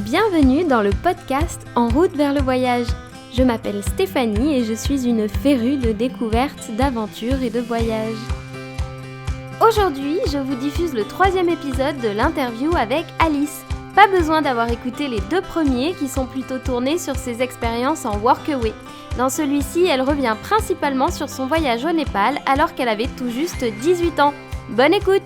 Bienvenue dans le podcast En route vers le voyage. Je m'appelle Stéphanie et je suis une férue de découvertes, d'aventures et de voyages. Aujourd'hui, je vous diffuse le 3e épisode de l'interview avec Alice. Pas besoin d'avoir écouté les 2 premiers qui sont plutôt tournés sur ses expériences en workaway. Dans celui-ci, elle revient principalement sur son voyage au Népal alors qu'elle avait tout juste 18 ans. Bonne écoute!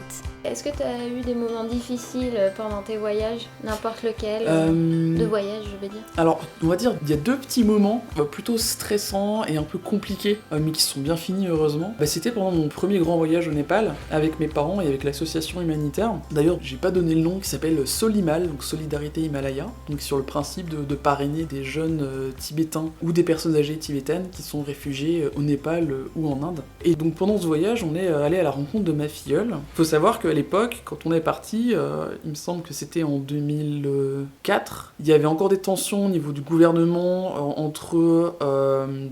Est-ce que tu as eu des moments difficiles pendant tes voyages, n'importe lequel, de voyage je veux dire? Alors, on va dire, il y a 2 petits moments plutôt stressants et un peu compliqués, mais qui se sont bien finis heureusement. C'était pendant mon premier grand voyage au Népal, avec mes parents et avec l'association humanitaire. D'ailleurs, j'ai pas donné le nom, qui s'appelle Solimal, donc Solidarité Himalaya, donc sur le principe de parrainer des jeunes tibétains ou des personnes âgées tibétaines qui sont réfugiées au Népal ou en Inde. Et donc pendant ce voyage, on est allé à la rencontre de ma filleule. Faut savoir qu'à l'époque, quand on est parti, il me semble que c'était en 2004, il y avait encore des tensions au niveau du gouvernement entre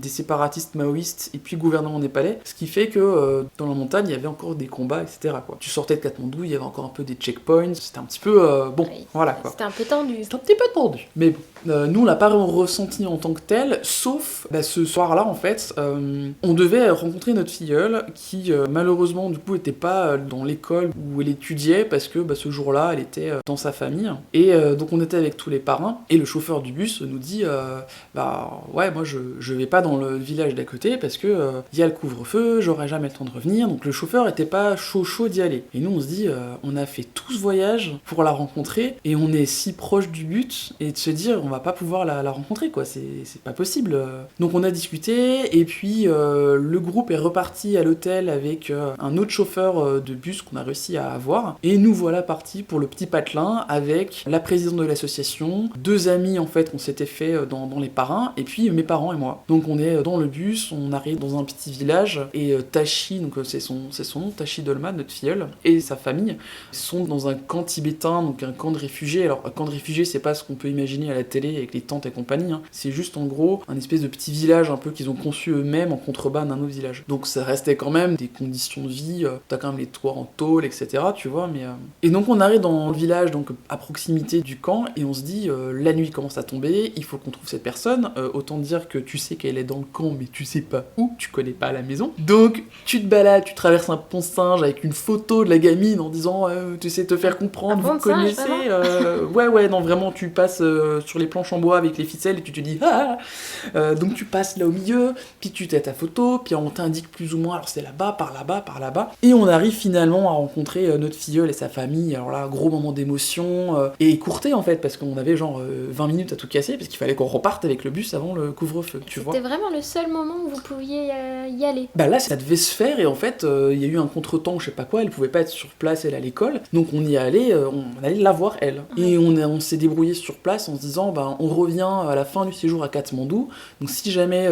des séparatistes maoïstes et puis le gouvernement népalais, ce qui fait que dans la montagne, il y avait encore des combats, etc. quoi. Tu sortais de Katmandou, il y avait encore un peu des checkpoints, c'était un petit peu... Oui, voilà quoi. C'était un peu tendu. C'était un petit peu tendu. Mais bon, nous on l'a pas vraiment ressenti en tant que tel, sauf ce soir-là en fait, on devait rencontrer notre filleule qui malheureusement du coup était pas dans l'école où elle étudiait parce que ce jour-là elle était dans sa famille. Et donc on était avec tous les parrains et le chauffeur du bus nous dit ouais moi je vais pas dans le village d'à côté parce que y a le couvre-feu, j'aurai jamais le temps de revenir. Donc le chauffeur était pas chaud d'y aller. Et nous on se dit on a fait tout ce voyage pour la rencontrer et on est si proche du but et de se dire on va pas pouvoir la rencontrer quoi, c'est pas possible. Donc on a discuté et puis le groupe est reparti à l'hôtel avec un autre chauffeur de bus qu'on a réussi à avoir et nous voilà partis pour le petit patelin avec la présidente de l'association, 2 amis en fait qu'on s'était fait dans les parrains et puis mes parents et moi. Donc on est dans le bus, on arrive dans un petit village et Tachi, donc c'est son nom, Tachi Dolma, notre filleule, et sa famille sont dans un camp tibétain, donc un camp de réfugiés. Alors un camp de réfugiés c'est pas ce qu'on peut imaginer à la télé avec les tentes et compagnie, hein. C'est juste en gros un espèce de petit village un peu qu'ils ont conçu eux-mêmes en contrebas d'un autre village. Donc ça restait quand même des conditions de vie, t'as quand même les toits en tôle, etc. tu vois, mais... Et donc on arrive dans le village, donc à proximité du camp, et on se dit, la nuit commence à tomber, il faut qu'on trouve cette personne, autant dire que tu sais qu'elle est dans le camp, mais tu sais pas où, tu connais pas la maison. Donc tu te balades, tu traverses un pont singe avec une photo de la gamine en disant, tu sais te faire comprendre, vous connaissez... ouais, non, vraiment, tu passes sur les planches en bois avec les ficelles et tu te dis, donc tu passes là au milieu, puis tu t'as ta photo, puis on t'indique plus ou moins, alors c'est là-bas, par là-bas, et on arrive finalement à rencontrer notre filleule et sa famille. Alors là, gros moment d'émotion, et écourté en fait, parce qu'on avait genre 20 minutes à tout casser, parce qu'il fallait qu'on reparte avec le bus avant le couvre-feu, tu vois. C'était vraiment le seul moment où vous pouviez y aller? Là, ça devait se faire, et en fait, il y a eu un contretemps, je sais pas quoi, elle pouvait pas être sur place, elle à l'école, donc on y allait, on allait la voir, elle. Et on s'est débrouillé sur place en se disant, on revient à la fin du séjour à Katmandou, donc si jamais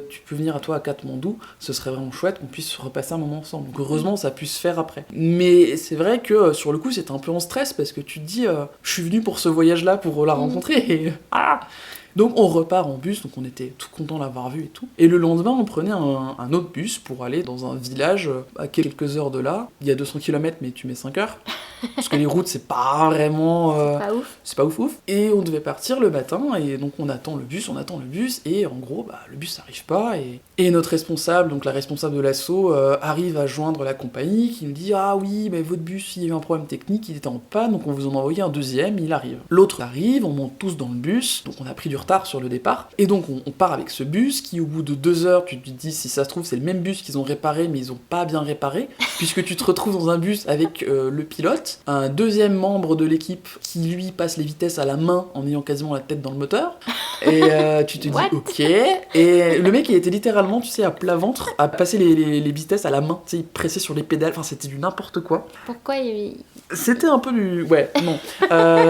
tu peux venir à toi à Katmandou, ce serait vraiment chouette qu'on puisse repasser un moment ensemble. Donc heureusement, ça a pu se faire après. Mais c'est vrai que sur le coup, c'était un peu en stress, parce que tu te dis, je suis venu pour ce voyage-là, pour la rencontrer, et... Donc on repart en bus, donc on était tout content de l'avoir vu et tout. Et le lendemain, on prenait un autre bus pour aller dans un village à quelques heures de là. Il y a 200 km, mais tu mets 5 heures. Parce que les routes, c'est pas vraiment... C'est pas ouf. Et on devait partir le matin, et donc on attend le bus, et en gros, le bus n'arrive pas, et notre responsable, donc la responsable de l'asso, arrive à joindre la compagnie, qui nous dit « Ah oui, mais votre bus, il y a eu un problème technique, il était en panne, donc on vous en a envoyé un deuxième, il arrive. » L'autre arrive, on monte tous dans le bus, donc on a pris du retard sur le départ, et donc on part avec ce bus, qui au bout de 2 heures, tu te dis si ça se trouve, c'est le même bus qu'ils ont réparé, mais ils ont pas bien réparé, puisque tu te retrouves dans un bus avec le pilote, un deuxième membre de l'équipe qui lui passe les vitesses à la main en ayant quasiment la tête dans le moteur, et tu te dis ok, et le mec il était littéralement, tu sais, à plat ventre, à passer les vitesses à la main, tu sais, il pressait sur les pédales, enfin c'était du n'importe quoi. Pourquoi C'était un peu du... Ouais, non.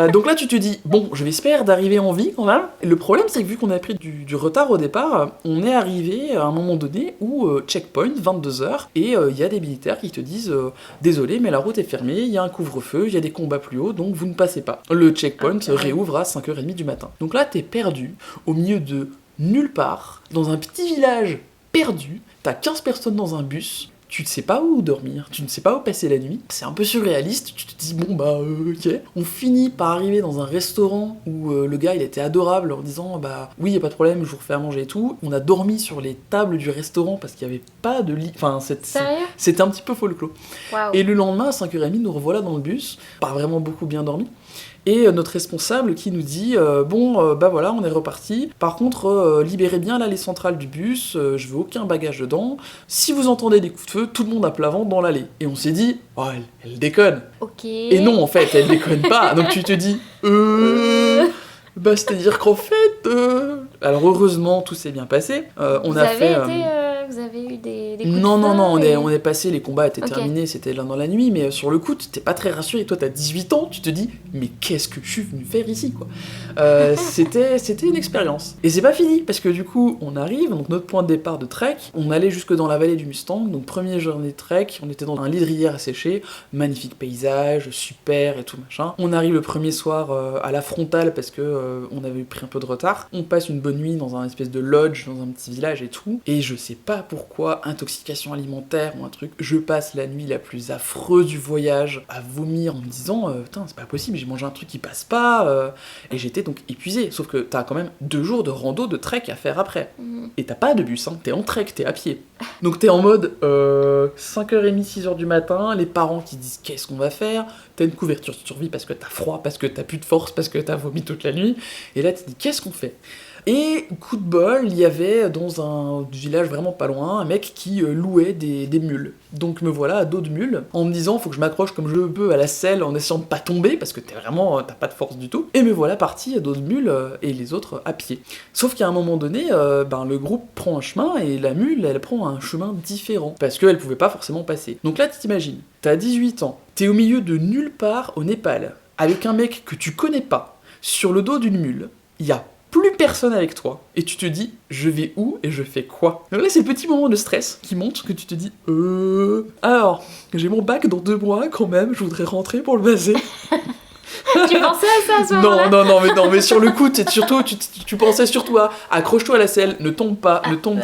Donc là tu te dis, bon, je vais espérer d'arriver en vie quand même. Et le problème c'est que vu qu'on a pris du retard au départ, on est arrivé à un moment donné où checkpoint, 22h, et il y a des militaires qui te disent désolé mais la route est fermée, il y a un couvre-feu, il y a des combats plus hauts, donc vous ne passez pas. Le checkpoint réouvre à 5h30 du matin. Donc là t'es perdu au milieu de nulle part, dans un petit village perdu, t'as 15 personnes dans un bus, tu ne sais pas où dormir, tu ne sais pas où passer la nuit, c'est un peu surréaliste, tu te dis bon bah ok. On finit par arriver dans un restaurant où le gars il était adorable en disant bah oui y a pas de problème, je vous refais à manger et tout. On a dormi sur les tables du restaurant parce qu'il y avait pas de lit, enfin c'était un petit peu folklore. Wow. Et le lendemain à 5h30 nous revoilà dans le bus, pas vraiment beaucoup bien dormi. Et notre responsable qui nous dit bah voilà, on est reparti. Par contre, libérez bien l'allée centrale du bus, je veux aucun bagage dedans. Si vous entendez des coups de feu, tout le monde à plat ventre dans l'allée. Et on s'est dit, oh, elle déconne. Ok. Et non, en fait, elle déconne pas. Donc tu te dis, bah c'est-à-dire qu'en fait, alors heureusement, tout s'est bien passé. Vous avez eu des coups non, de feu non, on est passé, les combats étaient Ok. terminés, c'était là dans la nuit, mais sur le coup, t'es pas très rassuré. Toi, t'as 18 ans, tu te dis, mais qu'est-ce que je suis venu faire ici, quoi. C'était une expérience. Et c'est pas fini, parce que du coup, on arrive, donc notre point de départ de trek, on allait jusque dans la vallée du Mustang, donc première journée de trek, on était dans un lit de rivière asséché, magnifique paysage, super et tout machin. On arrive le premier soir à la frontale, parce que on avait pris un peu de retard. On passe une bonne nuit dans un espèce de lodge, dans un petit village et tout, et je sais pas pourquoi, intoxication alimentaire ou un truc, je passe la nuit la plus affreuse du voyage à vomir en me disant putain c'est pas possible, j'ai mangé un truc qui passe pas, et j'étais donc épuisé, sauf que t'as quand même 2 jours de rando de trek à faire après, et t'as pas de bus, hein, t'es en trek, t'es à pied, donc t'es en mode 5h30, 6h du matin, les parents qui disent qu'est-ce qu'on va faire, t'as une couverture de survie parce que t'as froid, parce que t'as plus de force, parce que t'as vomi toute la nuit, et là tu te dis qu'est-ce qu'on fait. Et coup de bol, il y avait dans un village vraiment pas loin un mec qui louait des mules. Donc me voilà à dos de mule, en me disant faut que je m'accroche comme je peux à la selle en essayant de pas tomber parce que t'as pas de force du tout. Et me voilà parti à dos de mule et les autres à pied. Sauf qu'à un moment donné, le groupe prend un chemin et la mule elle prend un chemin différent parce qu'elle pouvait pas forcément passer. Donc là tu t'imagines, t'as 18 ans, t'es au milieu de nulle part au Népal avec un mec que tu connais pas sur le dos d'une mule. Il y a plus personne avec toi, et tu te dis, je vais où et je fais quoi? Donc là, c'est le petit moment de stress qui monte, que tu te dis, alors, j'ai mon bac dans 2 mois quand même, je voudrais rentrer pour le baser. Tu pensais à ça à ce moment-là? Non, mais sur le coup, tu pensais surtout à accroche-toi à la selle, ne tombe pas, ne tombe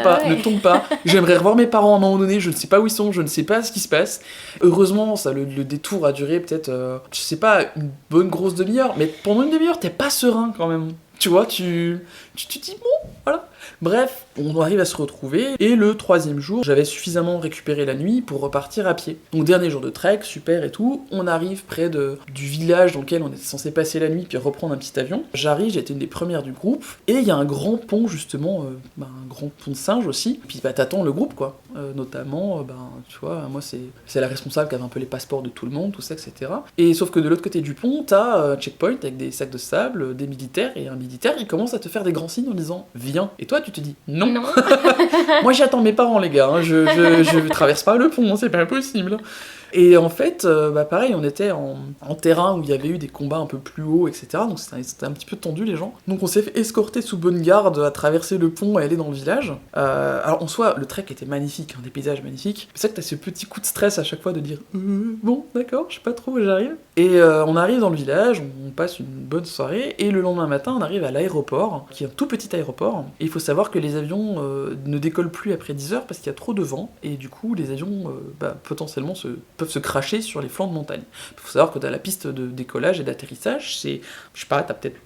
pas. J'aimerais revoir mes parents à un moment donné, je ne sais pas où ils sont, je ne sais pas ce qui se passe. Heureusement, ça, le détour a duré peut-être, je sais pas, une bonne grosse demi-heure, mais pendant une demi-heure, t'es pas serein quand même. Tu vois, tu te dis bon, voilà. Bref, on arrive à se retrouver, et le 3e jour, j'avais suffisamment récupéré la nuit pour repartir à pied. Donc dernier jour de trek, super et tout, on arrive près du village dans lequel on était censé passer la nuit, puis reprendre un petit avion. J'arrive, j'étais une des premières du groupe, et il y a un grand pont justement, un grand pont de singe aussi, puis t'attends le groupe quoi, notamment, tu vois, moi c'est la responsable qui avait un peu les passeports de tout le monde, tout ça, etc. Et sauf que de l'autre côté du pont, t'as un checkpoint avec des sacs de sable, des militaires, et un militaire il commence à te faire des grands signes en disant viens, et toi tu te dis non. Moi j'attends mes parents les gars, hein. je traverse pas le pont, c'est pas possible. Et en fait, pareil, on était en terrain où il y avait eu des combats un peu plus hauts, etc. Donc c'était un petit peu tendu les gens. Donc on s'est fait escorter sous bonne garde à traverser le pont et aller dans le village. Alors en soi, le trek était magnifique, hein, des paysages magnifiques. C'est ça que t'as ce petit coup de stress à chaque fois de dire bon, d'accord, je sais pas trop où j'arrive. Et on arrive dans le village, on passe une bonne soirée, et le lendemain matin, on arrive à l'aéroport, qui est un tout petit aéroport. Et il faut savoir que les avions ne décollent plus après 10h parce qu'il y a trop de vent, et du coup les avions potentiellement peuvent se cracher sur les flancs de montagne. Il faut savoir que dans la piste de décollage et d'atterrissage, c'est, je sais pas, t'as peut-être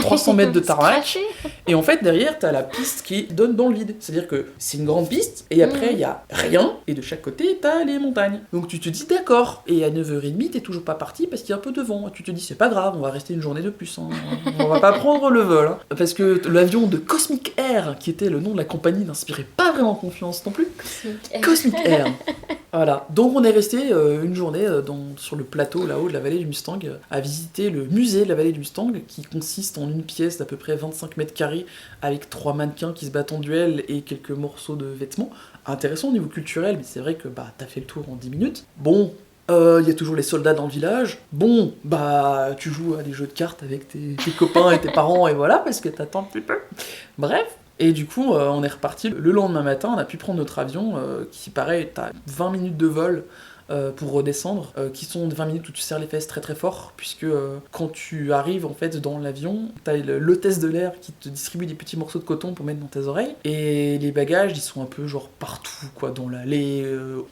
300 mètres de tarmac, et en fait derrière t'as la piste qui donne dans le vide, c'est-à-dire que c'est une grande piste, et après il y a rien, et de chaque côté t'as les montagnes. Donc tu te dis d'accord, et à 9h30 t'es toujours pas parti parce qu'il y a un peu de vent, et tu te dis c'est pas grave, on va rester une journée de plus, hein. On va pas prendre le vol, hein. Parce que l'avion de Cosmic Air, qui était le nom de la compagnie, n'inspirait pas vraiment confiance non plus. Cosmic Air. Voilà, donc on est resté une journée sur le plateau là-haut de la vallée du Mustang à visiter le musée de la vallée du Mustang qui consiste en une pièce d'à peu près 25 mètres carrés avec 3 mannequins qui se battent en duel et quelques morceaux de vêtements. Intéressant au niveau culturel, mais c'est vrai que t'as fait le tour en 10 minutes. Bon, y a toujours les soldats dans le village. Bon, tu joues à des jeux de cartes avec tes copains et tes parents et voilà, parce que t'attends un petit peu. Bref. Et du coup, on est reparti. Le lendemain matin, on a pu prendre notre avion, qui pareil, t'as 20 minutes de vol pour redescendre, qui sont 20 minutes où tu serres les fesses très très fort, puisque quand tu arrives en fait dans l'avion, t'as l'hôtesse de l'air qui te distribue des petits morceaux de coton pour mettre dans tes oreilles, et les bagages ils sont un peu genre partout quoi, dans l'allée,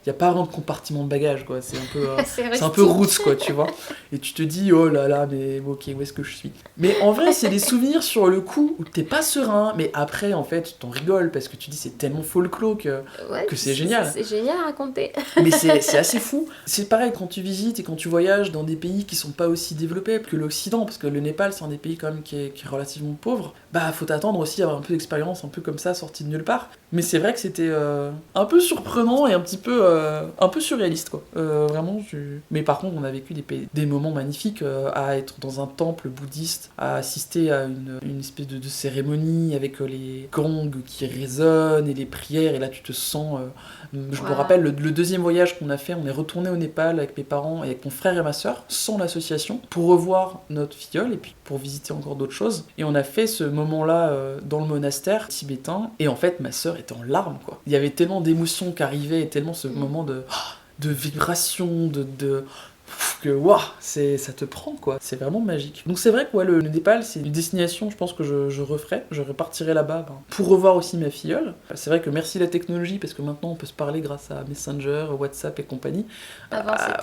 y a pas vraiment de compartiment de bagages quoi, c'est un peu c'est un peu roots quoi, tu vois, et tu te dis oh là là mais ok où est-ce que je suis, mais en vrai c'est des souvenirs sur le coup où t'es pas serein, mais après en fait tu t'en rigoles parce que tu dis c'est tellement folklore que c'est génial. C'est génial à raconter. Mais c'est assez fou. C'est pareil quand tu visites et quand tu voyages dans des pays qui sont pas aussi développés que l'Occident, parce que le Népal c'est un des pays quand même qui est relativement pauvre, bah faut t'attendre aussi à avoir un peu d'expérience un peu comme ça sortie de nulle part. Mais c'est vrai que c'était un peu surprenant et un peu surréaliste quoi. Vraiment mais par contre on a vécu des moments magnifiques à être dans un temple bouddhiste, à assister à une espèce de cérémonie avec les gongs qui résonnent et les prières, et là tu te sens je me rappelle le deuxième voyage qu'on a fait, on est retourné au Népal avec mes parents et avec mon frère et ma soeur sans l'association pour revoir notre filleule et puis pour visiter encore d'autres choses, et on a fait ce moment là dans le monastère tibétain, et en fait ma soeur était en larmes quoi. Il y avait tellement d'émotions qui arrivaient et tellement ce moment de vibration, que waouh, ça te prend quoi, c'est vraiment magique. Donc c'est vrai que le Népal c'est une destination, je pense que je referais, je repartirai là-bas pour revoir aussi ma filleule. C'est vrai que merci la technologie parce que maintenant on peut se parler grâce à Messenger, WhatsApp et compagnie.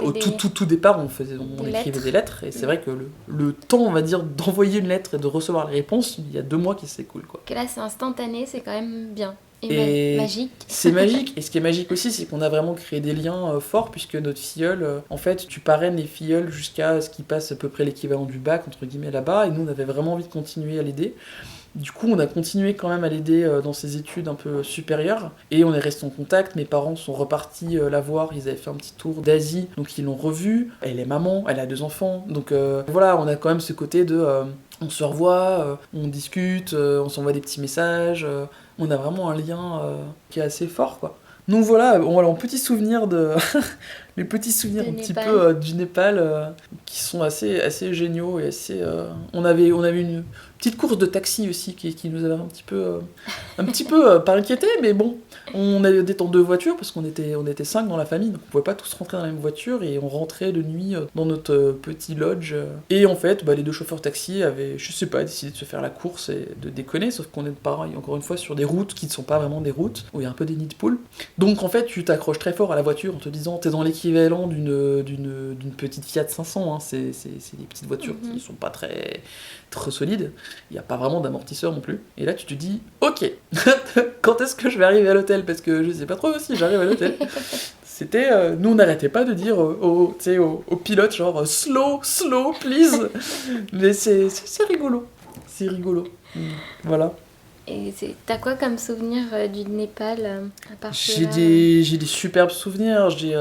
Au tout départ on écrivait des lettres, et c'est vrai que le temps on va dire d'envoyer une lettre et de recevoir les réponses, il y a 2 mois qui s'écoulent quoi. Que là c'est instantané, c'est quand même bien. Et magique. C'est magique. Et ce qui est magique aussi, c'est qu'on a vraiment créé des liens forts, puisque notre filleule, en fait, tu parraines les filleuls jusqu'à ce qu'ils passent à peu près l'équivalent du bac, entre guillemets, là-bas. Et nous, on avait vraiment envie de continuer à l'aider. Du coup, on a continué quand même à l'aider dans ses études un peu supérieures. Et on est resté en contact. Mes parents sont repartis la voir. Ils avaient fait un petit tour d'Asie. Donc, ils l'ont revue. Elle est maman. Elle a 2 enfants. Donc, voilà, on a quand même ce côté de... on se revoit, on discute, on s'envoie des petits messages... on a vraiment un lien qui est assez fort quoi. Donc voilà, en petits souvenirs les petits souvenirs un petit peu du Népal qui sont assez géniaux et assez on avait une petite course de taxi aussi qui nous avait un petit peu pas inquiété, mais bon, on avait des temps de voiture parce qu'on était 5 dans la famille, donc on pouvait pas tous rentrer dans la même voiture, et on rentrait de nuit dans notre petit lodge, et en fait les 2 chauffeurs taxi avaient, je sais pas, décidé de se faire la course et de déconner, sauf qu'on est pareil encore une fois sur des routes qui ne sont pas vraiment des routes, où il y a un peu des nids de poules. Donc en fait tu t'accroches très fort à la voiture en te disant t'es dans l'équivalent d'une petite Fiat 500, hein. C'est des petites voitures qui sont pas très solides, il n'y a pas vraiment d'amortisseur non plus, et là tu te dis ok, quand est-ce que je vais arriver à l'hôtel, parce que je sais pas trop si j'arrive à l'hôtel. C'était nous on n'arrêtait pas de dire au pilote genre slow please, mais c'est rigolo, voilà. Et t'as quoi comme souvenir du Népal à part J'ai des superbes souvenirs. J'ai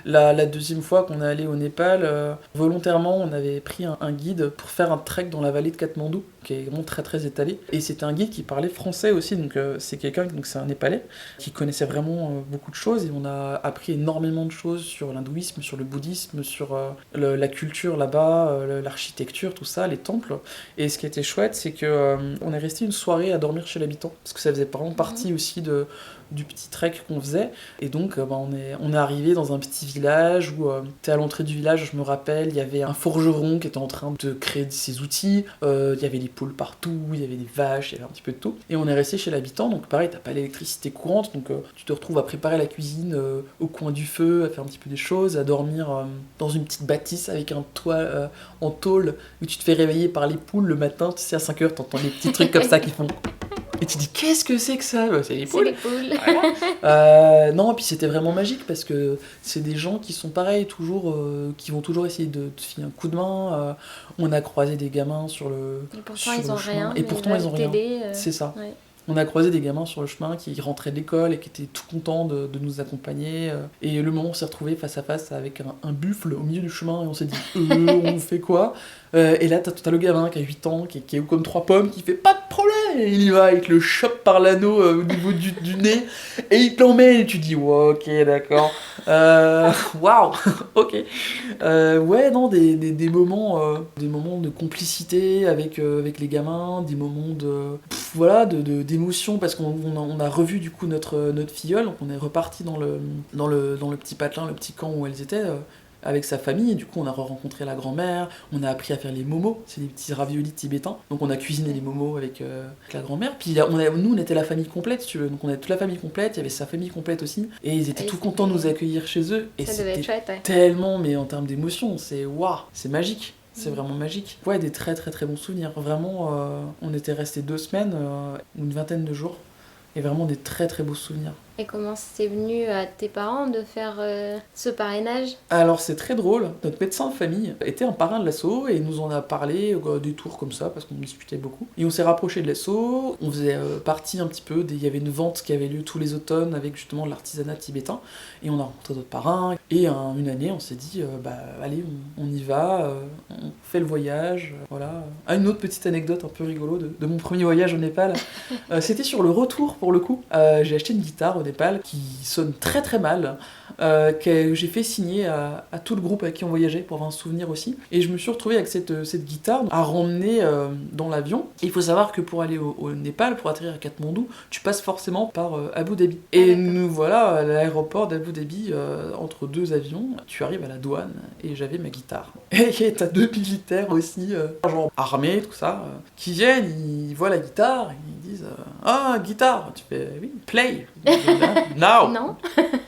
la deuxième fois qu'on est allé au Népal, volontairement on avait pris un guide pour faire un trek dans la vallée de Katmandou, qui est vraiment très très étalé, et c'était un guide qui parlait français aussi, donc c'est quelqu'un, donc c'est un Népalais qui connaissait vraiment beaucoup de choses, et on a appris énormément de choses sur l'hindouisme, sur le bouddhisme, sur la culture là-bas, l'architecture, tout ça, les temples. Et ce qui était chouette, c'est que on est resté une soirée à dormir chez l'habitant, parce que ça faisait vraiment partie aussi du petit trek qu'on faisait, et donc on est arrivé dans un petit village où t'es à l'entrée du village, je me rappelle, il y avait un forgeron qui était en train de créer ses outils, il y avait des poules partout, il y avait des vaches, il y avait un petit peu de tout, et on est resté chez l'habitant, donc pareil, t'as pas l'électricité courante, donc tu te retrouves à préparer la cuisine au coin du feu, à faire un petit peu des choses, à dormir dans une petite bâtisse avec un toit en tôle, où tu te fais réveiller par les poules le matin, tu sais, à 5h, t'entends des petits trucs comme ça qui font... Et tu dis, qu'est-ce que c'est que ça ? C'est les poules. Voilà. Non, puis c'était vraiment magique parce que c'est des gens qui sont pareils, qui vont toujours essayer de te filer un coup de main. On a croisé des gamins sur le chemin. Et pourtant, ils ont rien. Et pourtant, ils ont rien. C'est ça. Ouais. On a croisé des gamins sur le chemin qui rentraient de l'école et qui étaient tout contents de nous accompagner. Et le moment où on s'est retrouvés face à face avec un buffle au milieu du chemin, et on s'est dit, on fait quoi ? Et là, t'as le gamin qui a 8 ans, qui est comme 3 pommes, qui fait pas de problème, et il y va, il te le chope par l'anneau au niveau du nez, et il te l'emmène, et tu dis, wow, ok, d'accord. Waouh, ok. Ouais, non, des moments de complicité avec les gamins, des moments voilà, d'émotion, parce qu'on a revu du coup notre filleule, donc on est reparti dans le petit patelin, le petit camp où elles étaient, avec sa famille, et du coup on a rencontré la grand-mère, on a appris à faire les momos, c'est des petits raviolis tibétains, donc on a cuisiné les momos avec la grand-mère, puis nous on était la famille complète, si tu veux, donc on avait toute la famille complète, il y avait sa famille complète aussi, et ils étaient tout contents de nous accueillir chez eux, et ça devait être c'était chouette, ouais. tellement, mais en termes d'émotion, c'est waouh, c'est magique. C'est vraiment magique. Ouais, des très très très bons souvenirs. Vraiment, on était restés 2 semaines, une vingtaine de jours, et vraiment des très très beaux souvenirs. Et comment c'est venu à tes parents de faire ce parrainage? Alors c'est très drôle, notre médecin de famille était un parrain de l'asso et il nous en a parlé des tours comme ça parce qu'on discutait beaucoup. Et on s'est rapproché de l'asso, on faisait partie un petit peu, il y avait une vente qui avait lieu tous les automnes avec justement l'artisanat tibétain et on a rencontré d'autres parrains et une année on s'est dit allez on y va, on fait le voyage, voilà. Ah, une autre petite anecdote un peu rigolo de mon premier voyage au Népal, c'était sur le retour pour le coup, j'ai acheté une guitare au Népal qui sonne très très mal, que j'ai fait signer à tout le groupe avec qui on voyageait pour avoir un souvenir aussi. Et je me suis retrouvée avec cette guitare à ramener dans l'avion. Et il faut savoir que pour aller au Népal, pour atterrir à Katmandou, tu passes forcément par Abu Dhabi. Et nous voilà à l'aéroport d'Abu Dhabi, entre 2 avions. Tu arrives à la douane et j'avais ma guitare. Et t'as 2 militaires aussi, genre armés, tout ça, qui viennent, ils voient la guitare, ils disent ah, guitare. Tu fais oui, play. Now. Non.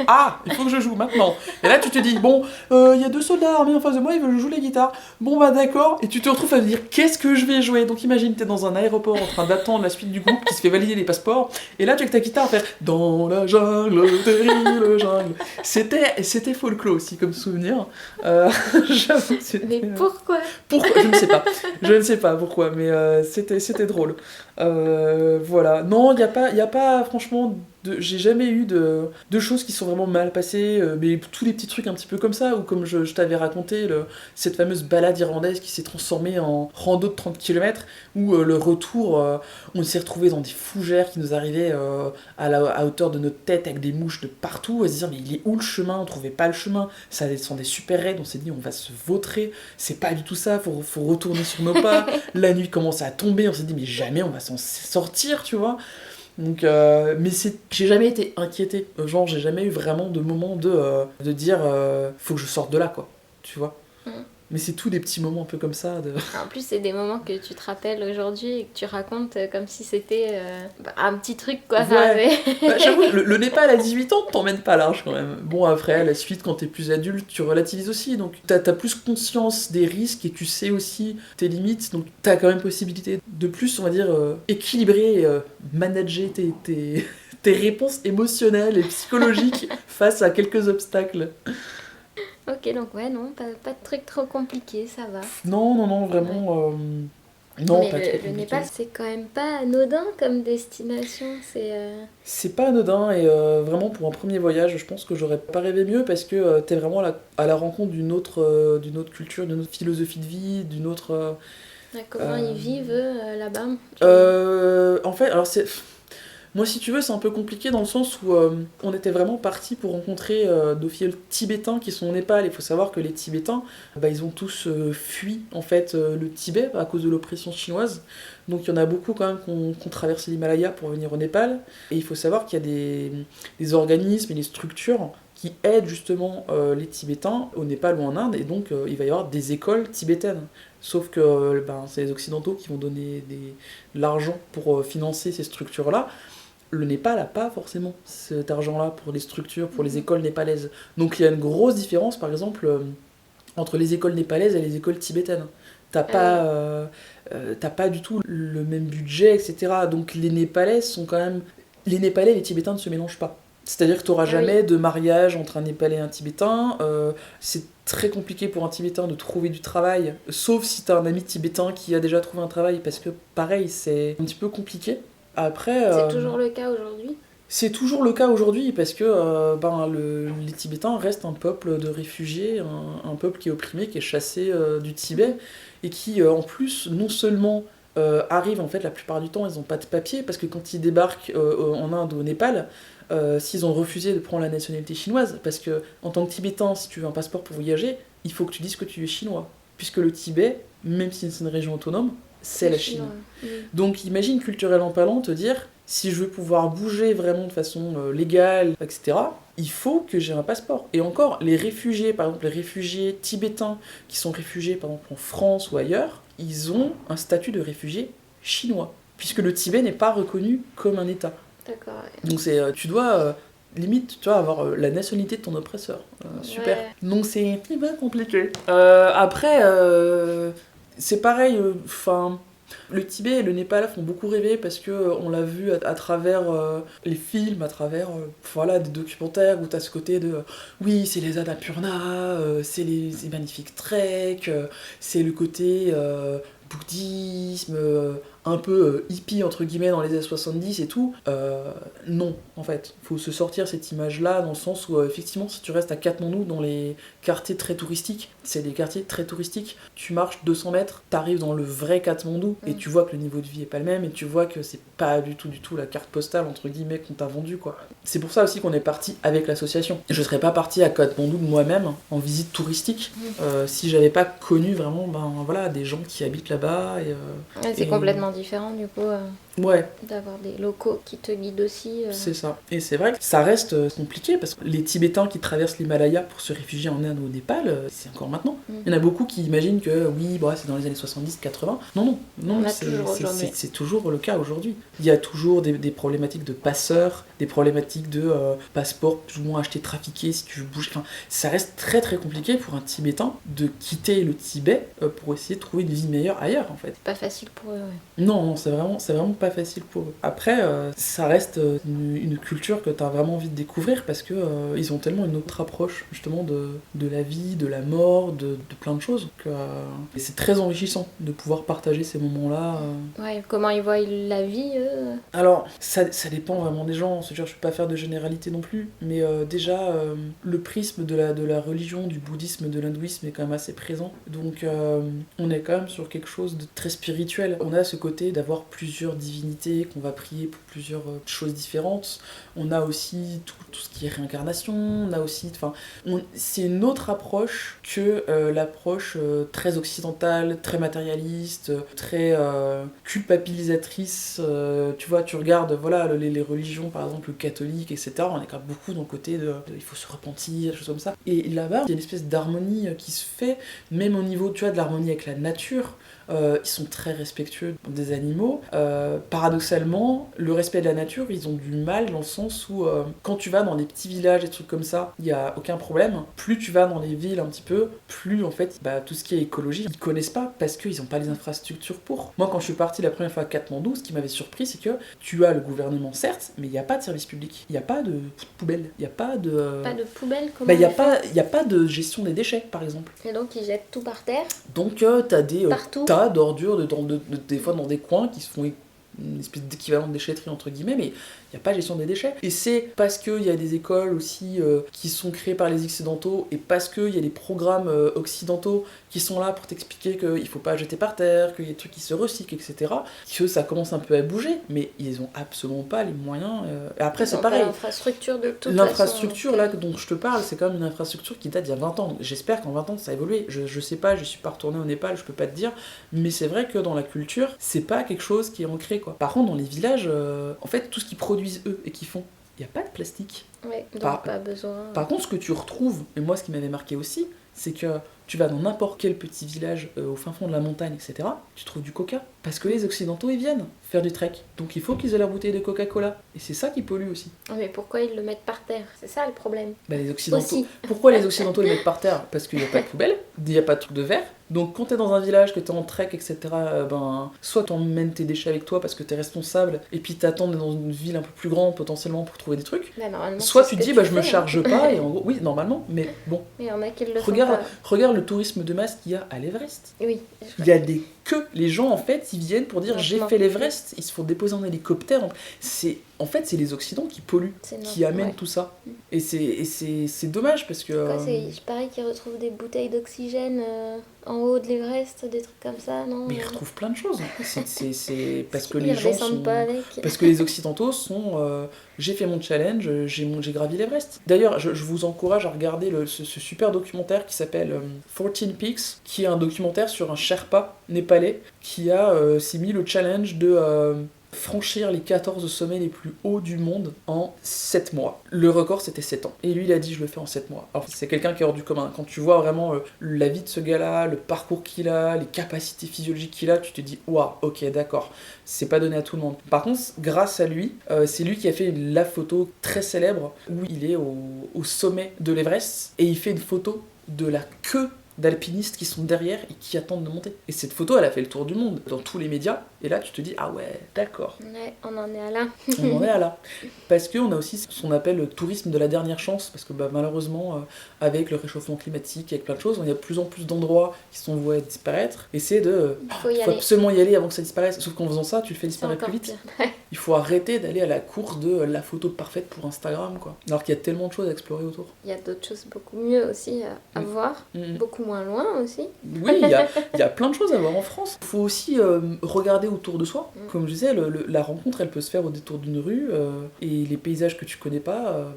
Ah, il faut que je joue maintenant. Et là, tu te dis, bon, il y a 2 soldats armés en face de moi, ils veulent jouer la guitare. Bon, bah d'accord. Et tu te retrouves à te dire, qu'est-ce que je vais jouer? Donc imagine, t'es dans un aéroport en train d'attendre la suite du groupe qui se fait valider les passeports. Et là, tu as avec ta guitare à faire dans la jungle, terrible jungle. C'était folklore aussi comme souvenir. J'avoue, Mais pourquoi? Pourquoi? Je ne sais pas. Je ne sais pas pourquoi, mais c'était drôle. Voilà. Non, il y a pas franchement. J'ai jamais eu de choses qui sont vraiment mal passées, mais tous les petits trucs un petit peu comme ça, ou comme je t'avais raconté, cette fameuse balade irlandaise qui s'est transformée en rando de 30 km, où le retour, on s'est retrouvé dans des fougères qui nous arrivaient à hauteur de notre tête, avec des mouches de partout, à se dire mais il est où le chemin, on trouvait pas le chemin, ça descendait super raide, on s'est dit on va se vautrer, c'est pas du tout ça, faut retourner sur nos pas, la nuit commençait à tomber, on s'est dit mais jamais on va s'en sortir, tu vois. Donc, mais j'ai jamais été inquiété. Genre, j'ai jamais eu vraiment de moment de dire faut que je sorte de là, quoi. Tu vois. Mais c'est tous des petits moments un peu comme ça. En plus, c'est des moments que tu te rappelles aujourd'hui et que tu racontes comme si c'était un petit truc, quoi. Ouais. Bah, j'avoue, le Népal à 18 ans t'emmène pas large quand même. Bon, après, à la suite, quand t'es plus adulte, tu relativises aussi. Donc, t'as plus conscience des risques et tu sais aussi tes limites. Donc, t'as quand même possibilité de plus, on va dire, équilibrer et manager tes réponses émotionnelles et psychologiques face à quelques obstacles. Ok, donc ouais, non, pas de truc trop compliqué, ça va. Non, vraiment... Non, mais pas trop le compliqué. Népal, c'est quand même pas anodin comme destination, C'est pas anodin, et vraiment pour un premier voyage, je pense que j'aurais pas rêvé mieux, parce que t'es vraiment à la rencontre d'une autre culture, d'une autre philosophie de vie, d'une autre... Comment ils vivent là-bas? En fait, alors c'est... Moi, si tu veux, c'est un peu compliqué dans le sens où on était vraiment partis pour rencontrer nos filleuls tibétains qui sont au Népal. Il faut savoir que les Tibétains, ils ont tous fui en fait le Tibet à cause de l'oppression chinoise. Donc il y en a beaucoup quand même qui ont traversé l'Himalaya pour venir au Népal. Et il faut savoir qu'il y a des organismes et des structures qui aident justement les Tibétains au Népal ou en Inde. Et donc il va y avoir des écoles tibétaines. Sauf que c'est les Occidentaux qui vont donner de l'argent pour financer ces structures-là. Le Népal n'a pas forcément cet argent-là pour les structures, pour les écoles népalaises. Donc il y a une grosse différence, par exemple, entre les écoles népalaises et les écoles tibétaines. T'as pas du tout le même budget, etc. Donc les Népalais sont quand même... Les Népalais et les Tibétains ne se mélangent pas. C'est-à-dire que tu n'auras jamais de mariage entre un Népalais et un Tibétain. C'est très compliqué pour un Tibétain de trouver du travail, sauf si tu as un ami tibétain qui a déjà trouvé un travail, parce que pareil, c'est un petit peu compliqué. Après, c'est toujours le cas aujourd'hui? C'est toujours le cas aujourd'hui, parce que les Tibétains restent un peuple de réfugiés, un peuple qui est opprimé, qui est chassé du Tibet, et qui en plus non seulement arrivent, en fait, la plupart du temps, ils n'ont pas de papier, parce que quand ils débarquent en Inde ou au Népal, s'ils ont refusé de prendre la nationalité chinoise, parce que en tant que Tibétain, si tu veux un passeport pour voyager, il faut que tu dises que tu es chinois. Puisque le Tibet, même si c'est une région autonome, c'est la Chine. Donc imagine culturellement parlant te dire, si je veux pouvoir bouger vraiment de façon légale, etc., il faut que j'ai un passeport. Et encore, les réfugiés, par exemple les réfugiés tibétains qui sont réfugiés par exemple en France ou ailleurs, ils ont un statut de réfugié chinois, puisque le Tibet n'est pas reconnu comme un État. D'accord. Donc tu dois limite, tu vois, avoir la nationalité de ton oppresseur. Super. Ouais. Donc c'est pas compliqué. Après, c'est pareil, le Tibet et le Népal font beaucoup rêver parce que on l'a vu à travers les films, à travers voilà, des documentaires où t'as ce côté de oui, c'est les Annapurna, c'est les magnifiques treks, c'est le côté bouddhisme, un peu hippie entre guillemets dans les années 70 et tout. Non, en fait, faut se sortir cette image-là dans le sens où effectivement, si tu restes à Katmandou, dans les quartiers très touristiques, c'est des quartiers très touristiques, tu marches 200 mètres, t'arrives dans le vrai Katmandou et tu vois que le niveau de vie est pas le même et tu vois que c'est pas du tout la carte postale entre guillemets qu'on t'a vendue, quoi. C'est pour ça aussi qu'on est parti avec l'association. Je serais pas parti à Katmandou moi-même en visite touristique si j'avais pas connu vraiment voilà, des gens qui habitent là-bas C'est complètement différent du coup ouais, d'avoir des locaux qui te guident aussi. c'est ça. Et c'est vrai que ça reste compliqué parce que les Tibétains qui traversent l'Himalaya pour se réfugier en Inde ou au Népal, c'est encore maintenant. Il y en a beaucoup qui imaginent que oui, c'est dans les années 70-80. Non, c'est toujours le cas aujourd'hui. Il y a toujours des problématiques de passeurs, des problématiques de passeports plus ou moins achetés, trafiqués si tu veux bouger. Enfin, ça reste très très compliqué pour un Tibétain de quitter le Tibet pour essayer de trouver une vie meilleure ailleurs, en fait. C'est pas facile pour eux, ouais. Non, c'est vraiment pas facile pour eux. Après, ça reste une culture que t'as vraiment envie de découvrir parce que ils ont tellement une autre approche justement de la vie, de la mort, de plein de choses. Et c'est très enrichissant de pouvoir partager ces moments-là. Ouais, comment ils voient la vie, eux. Alors, ça dépend vraiment des gens. C'est-à-dire, je ne peux pas faire de généralité non plus, mais déjà, le prisme de la religion, du bouddhisme, de l'hindouisme est quand même assez présent. Donc, on est quand même sur quelque chose de très spirituel. On a ce côté d'avoir plusieurs divinités, qu'on va prier pour plusieurs choses différentes. On a aussi tout ce qui est réincarnation. On a aussi... c'est une autre approche que l'approche très occidentale, très matérialiste, très culpabilisatrice. Tu vois, tu regardes voilà, les religions, par exemple le catholique, etc. On est quand même beaucoup dans le côté de il faut se repentir, des choses comme ça. Et là-bas, il y a une espèce d'harmonie qui se fait, même au niveau, tu vois, de l'harmonie avec la nature. Ils sont très respectueux des animaux. Paradoxalement, le respect de la nature, ils ont du mal dans le sens où quand tu vas dans des petits villages et trucs comme ça, il n'y a aucun problème. Plus tu vas dans les villes un petit peu, plus en fait, tout ce qui est écologie, ils connaissent pas parce qu'ils n'ont pas les infrastructures pour. Moi, quand je suis parti la première fois à Katmandou, ce qui m'avait surpris, c'est que tu as le gouvernement, certes, mais il n'y a pas de service public. Il n'y a pas de poubelle. Il n'y a pas de... Pas de poubelle, comment il n'y a pas de gestion des déchets, par exemple. Et donc, ils jettent tout par terre. Donc, t'as des tas d'ordures des fois dans des coins qui se font une espèce d'équivalent de déchetterie entre guillemets, mais il n'y a pas de gestion des déchets. Et c'est parce qu'il y a des écoles aussi qui sont créées par les occidentaux et parce qu'il y a des programmes occidentaux qui sont là pour t'expliquer qu'il ne faut pas jeter par terre, qu'il y a des trucs qui se recyclent, etc., que ça commence un peu à bouger, mais ils n'ont absolument pas les moyens. Et après, c'est pareil. L'infrastructure de toute L'infrastructure façon, là dont je te parle, c'est quand même une infrastructure qui date d'il y a 20 ans. Donc, j'espère qu'en 20 ans ça a évolué. Je sais pas, je suis pas retourné au Népal, je peux pas te dire, mais c'est vrai que dans la culture, c'est pas quelque chose qui est ancré, quoi. Par contre, dans les villages, en fait, tout ce qu'ils produisent eux et qu'ils font, il n'y a pas de plastique. Ouais, donc pas besoin. Par contre, ce que tu retrouves, et moi ce qui m'avait marqué aussi, c'est que tu vas dans n'importe quel petit village au fin fond de la montagne, etc., tu trouves du coca. Parce que les occidentaux, ils viennent faire du trek. Donc il faut qu'ils aient leur bouteille de Coca-Cola. Et c'est ça qui pollue aussi. Mais pourquoi ils le mettent par terre? C'est ça le problème. Les occidentaux. Aussi. Pourquoi les occidentaux le mettent par terre? Parce qu'il n'y a pas de poubelle, il n'y a pas de truc de verre. Donc quand t'es dans un village, que t'es en trek, etc., soit t'emmènes tes déchets avec toi parce que t'es responsable, et puis t'attends d'être dans une ville un peu plus grande potentiellement pour trouver des trucs. Soit tu te dis, je me charge pas, et en gros, oui, normalement, mais bon. Mais il y en a qui le regarde le tourisme de masse qu'il y a à l'Everest. Oui. Il y a des que les gens, en fait, ils viennent pour dire j'ai fait l'Everest, ils se font déposer en hélicoptère. En fait, c'est les Occidentaux qui polluent, qui amènent tout ça. Et c'est dommage parce que... C'est pareil qu'ils retrouvent des bouteilles d'oxygène en haut de l'Everest, des trucs comme ça, non? Mais ils retrouvent plein de choses. C'est parce que ils les gens sont... pas avec. Parce que les Occidentaux sont... j'ai fait mon challenge, j'ai gravi l'Everest. D'ailleurs, je vous encourage à regarder ce super documentaire qui s'appelle 14 Peaks, qui est un documentaire sur un Sherpa népalais qui s'est mis le challenge de... franchir les 14 sommets les plus hauts du monde en 7 mois. Le record, c'était 7 ans. Et lui, il a dit, je le fais en 7 mois. Alors, c'est quelqu'un qui est hors du commun. Quand tu vois vraiment la vie de ce gars-là, le parcours qu'il a, les capacités physiologiques qu'il a, tu te dis, waouh, ok, d'accord, c'est pas donné à tout le monde. Par contre, grâce à lui, c'est lui qui a fait la photo très célèbre où il est au sommet de l'Everest et il fait une photo de la queue d'alpinistes qui sont derrière et qui attendent de monter. Et cette photo, elle a fait le tour du monde, dans tous les médias, et là tu te dis, ah ouais, d'accord. Ouais, on en est à là. On en est à là. Parce qu'on a aussi ce qu'on appelle le tourisme de la dernière chance, parce que malheureusement, avec le réchauffement climatique, avec plein de choses, il y a de plus en plus d'endroits qui sont voués à disparaître, et c'est faut absolument y aller avant que ça disparaisse, sauf qu'en faisant ça, tu le fais disparaître plus vite. Il faut arrêter d'aller à la course de la photo parfaite pour Instagram, quoi. Alors qu'il y a tellement de choses à explorer autour. Il y a d'autres choses beaucoup mieux aussi à voir, beaucoup moins loin aussi. Oui, il y a plein de choses à voir en France. Il faut aussi regarder autour de soi. Comme je disais, la rencontre, elle peut se faire au détour d'une rue, et les paysages que tu connais pas,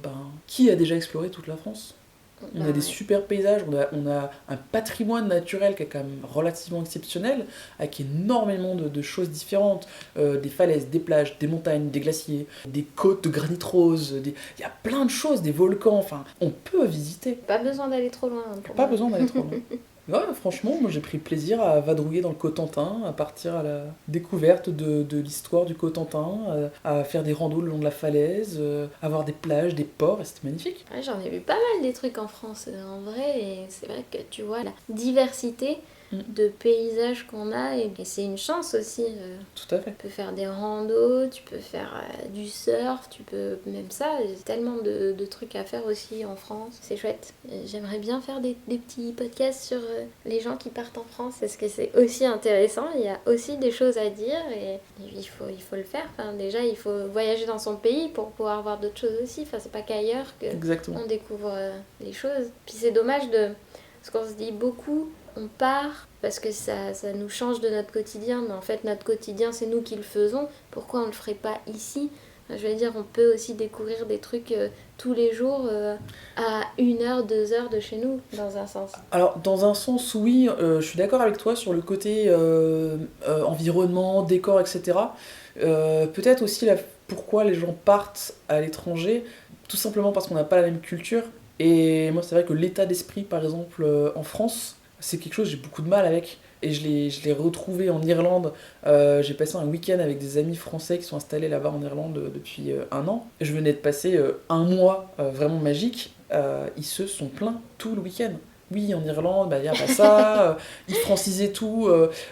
qui a déjà exploré toute la France ? On a des super paysages, on a un patrimoine naturel qui est quand même relativement exceptionnel, avec énormément de choses différentes, des falaises, des plages, des montagnes, des glaciers, des côtes de granit rose, il y a plein de choses, des volcans, enfin, on peut visiter. Pas besoin d'aller trop loin. Besoin d'aller trop loin. Ouais, franchement, moi j'ai pris plaisir à vadrouiller dans le Cotentin, à partir à la découverte de l'histoire du Cotentin, à faire des randos le long de la falaise, à voir des plages, des ports, et c'était magnifique. Ouais, j'en ai vu pas mal des trucs en France, en vrai, et c'est vrai que tu vois la diversité de paysages qu'on a, et c'est une chance aussi. Tout à fait. Tu peux faire des randos, tu peux faire du surf, tu peux même ça, il y a tellement de trucs à faire aussi en France, c'est chouette. J'aimerais bien faire des petits podcasts sur les gens qui partent en France, parce que c'est aussi intéressant, il y a aussi des choses à dire, et il faut le faire. Enfin, déjà, il faut voyager dans son pays pour pouvoir voir d'autres choses aussi, enfin, c'est pas qu'ailleurs qu'on découvre les choses. Puis c'est dommage parce qu'on se dit beaucoup, on part parce que ça nous change de notre quotidien, mais en fait notre quotidien c'est nous qui le faisons, pourquoi on le ferait pas ici? Je veux dire, on peut aussi découvrir des trucs tous les jours à 1 heure, 2 heures de chez nous, dans un sens. Alors, dans un sens, oui, je suis d'accord avec toi sur le côté environnement, décor, etc. Peut-être aussi pourquoi les gens partent à l'étranger, tout simplement parce qu'on n'a pas la même culture. Et moi, c'est vrai que l'état d'esprit, par exemple, en France, c'est quelque chose que j'ai beaucoup de mal avec. Et je l'ai retrouvé en Irlande. J'ai passé un week-end avec des amis français qui sont installés là-bas en Irlande depuis 1 an. Je venais de passer 1 mois vraiment magique. Ils se sont plaints tout le week-end. Oui, en Irlande, y a pas ça, ils francisaient tout,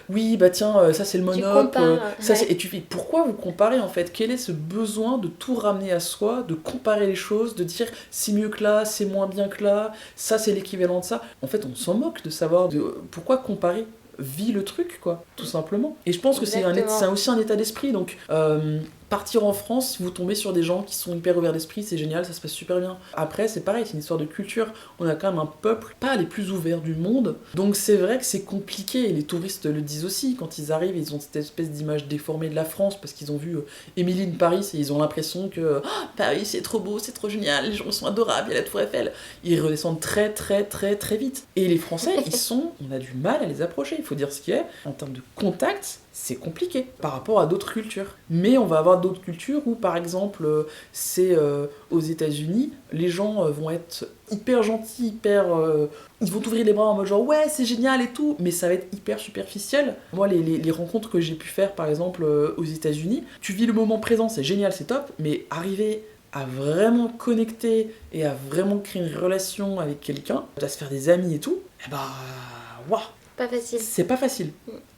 oui, tiens, ça c'est le monop, ça c'est... Et tu fais, pourquoi vous comparez en fait? Quel est ce besoin de tout ramener à soi, de comparer les choses, de dire c'est mieux que là, c'est moins bien que là, ça c'est l'équivalent de ça? En fait, on s'en moque de savoir pourquoi comparer. Vis le truc, quoi, tout simplement. Et je pense que c'est aussi un état d'esprit, donc partir en France, si vous tombez sur des gens qui sont hyper ouverts d'esprit, c'est génial, ça se passe super bien. Après, c'est pareil, c'est une histoire de culture. On a quand même un peuple pas les plus ouverts du monde, donc c'est vrai que c'est compliqué, et les touristes le disent aussi, quand ils arrivent, ils ont cette espèce d'image déformée de la France, parce qu'ils ont vu Emily in Paris, et ils ont l'impression que Paris c'est trop beau, c'est trop génial, les gens sont adorables, il y a la Tour Eiffel. Ils redescendent très très très très vite. Et les Français, on a du mal à les approcher, il faut dire ce qu'il y a. En termes de contact, c'est compliqué par rapport à d'autres cultures. Mais on va avoir d'autres cultures où, par exemple, c'est aux États-Unis, les gens vont être hyper gentils, ils vont t'ouvrir les bras en mode genre ouais, c'est génial et tout, mais ça va être hyper superficiel. Moi, les rencontres que j'ai pu faire, par exemple, aux États-Unis, tu vis le moment présent, c'est génial, c'est top, mais arriver à vraiment connecter et à vraiment créer une relation avec quelqu'un, à se faire des amis et tout, waouh, pas facile. C'est pas facile.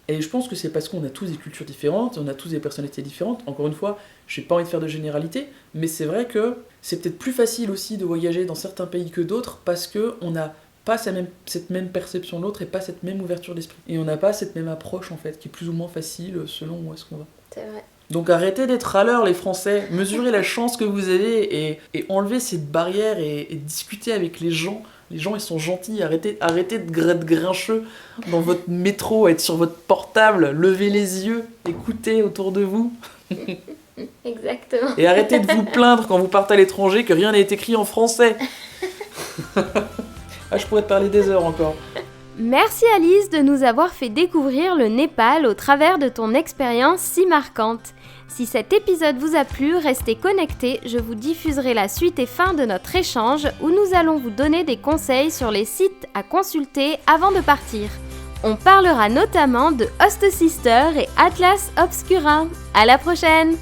Et je pense que c'est parce qu'on a tous des cultures différentes, on a tous des personnalités différentes. Encore une fois, j'ai pas envie de faire de généralité, mais c'est vrai que c'est peut-être plus facile aussi de voyager dans certains pays que d'autres parce qu'on n'a pas cette même perception de l'autre et pas cette même ouverture d'esprit. Et on n'a pas cette même approche en fait, qui est plus ou moins facile selon où est-ce qu'on va. C'est vrai. Donc arrêtez d'être râleurs les Français, mesurez la chance que vous avez et enlevez cette barrière et discutez avec les gens. Les gens ils sont gentils, arrêtez de grincheux dans votre métro, être sur votre portable, levez les yeux, écoutez autour de vous. Exactement. Et arrêtez de vous plaindre quand vous partez à l'étranger que rien n'est écrit en français. Ah, je pourrais te parler des heures encore. Merci Alice de nous avoir fait découvrir le Népal au travers de ton expérience si marquante. Si cet épisode vous a plu, restez connectés, je vous diffuserai la suite et fin de notre échange où nous allons vous donner des conseils sur les sites à consulter avant de partir. On parlera notamment de Host Sister et Atlas Obscura. À la prochaine!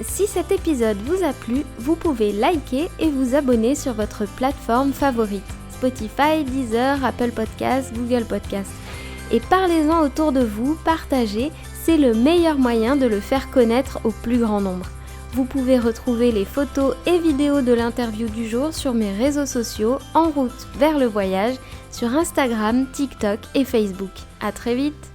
Si cet épisode vous a plu, vous pouvez liker et vous abonner sur votre plateforme favorite. Spotify, Deezer, Apple Podcasts, Google Podcasts. Et parlez-en autour de vous, partagez, c'est le meilleur moyen de le faire connaître au plus grand nombre. Vous pouvez retrouver les photos et vidéos de l'interview du jour sur mes réseaux sociaux En route vers le voyage, sur Instagram, TikTok et Facebook. À très vite!